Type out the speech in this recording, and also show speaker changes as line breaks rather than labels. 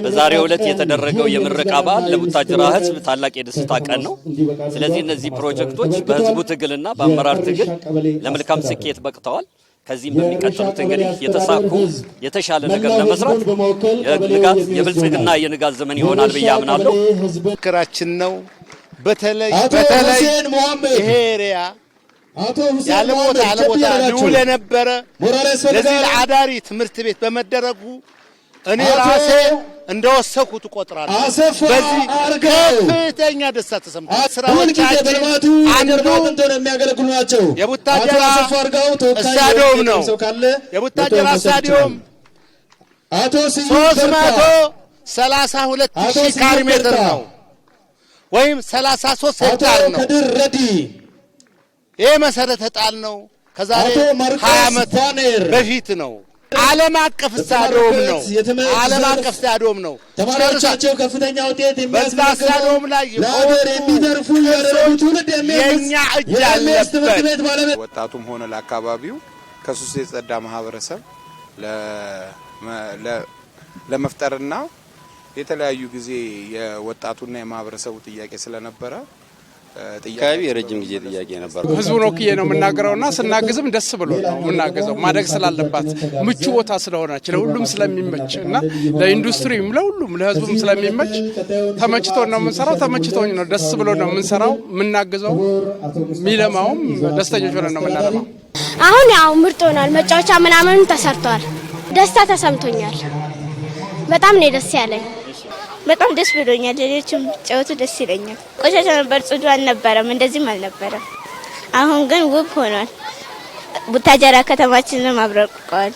በዛሬው ዕለት የተደረገው የምረቃ በዓል ለቡታጅራ ህዝብ ታላቅ የደስታ ቀን ነው። ስለዚህ እነዚህ ፕሮጀክቶች በህዝቡ ትግልና በአመራር ትግል ለመልካም ስኬት በቅተዋል። ከዚህም በሚቀጥሉት እንግዲህ የተሳኩ የተሻለ ነገር ለመስራት የብልጽግና የንጋት ዘመን ይሆናል ብዬ አምናለሁ።
ክራችን ነው። በተለይ ይሄ ኤሪያ ያለ ቦታ ሊውል የነበረ ለዚህ ለአዳሪ ትምህርት ቤት በመደረጉ እኔ ራሴ እንደወሰኩት ቆጥራለሁ። በዚህ ከፍተኛ ደስታ ተሰምቷል። ስራዎቻችን አንዱ የሚያገለግሉ ናቸው። የቡታጅራ ስታዲየም ነው። የቡታጅራ ስታዲየም 332,000 ካሬ ሜትር ነው ወይም 33 ሄክታር ነው። ይሄ መሰረተ ጣል ነው። ከዛሬ 20 ዓመት በፊት ነው። ዓለም አቀፍ ስታዲየም ነው። ዓለም አቀፍ ስታዲየም ነው።
ተማሪዎቻቸው ከፍተኛ ውጤት
የሚያስመዘግቡ ስታዲየም ላይ
ለሀገር የሚተርፉ ትውልድ
የኛ እጅ አለበት።
ወጣቱም ሆነ ለአካባቢው ከሱስ የጸዳ ማህበረሰብ ለመፍጠርና የተለያዩ ጊዜ የወጣቱና የማህበረሰቡ ጥያቄ ስለነበረ
አካባቢ የረጅም ጊዜ ጥያቄ ነበር።
ህዝቡን ወክዬ ነው የምናገረውና ስናግዝም ደስ ብሎ ነው የምናገዘው። ማደግ ስላለባት ምቹ ቦታ ስለሆነች ለሁሉም ስለሚመች እና ለኢንዱስትሪም ለሁሉም ለህዝቡም ስለሚመች ተመችቶን ነው የምንሰራው። ተመችቶኝ ነው ደስ ብሎ ነው የምንሰራው የምናግዘው። ሚለማውም ደስተኞች ሆነን ነው የምናለማው።
አሁን ያው ምርጥ ሆኗል። መጫወቻ ምናምን ተሰርቷል። ደስታ ተሰምቶኛል። በጣም ነው ደስ ያለኝ። በጣም ደስ ብሎኛል። ሌሎችም ጫወቱ ደስ ይለኛል። ቆሻሻ ነበር፣ ጽዱ አልነበረም፣ እንደዚህም አልነበረም። አሁን ግን ውብ ሆኗል። ቡታጅራ ከተማችንን አብረቀዋል።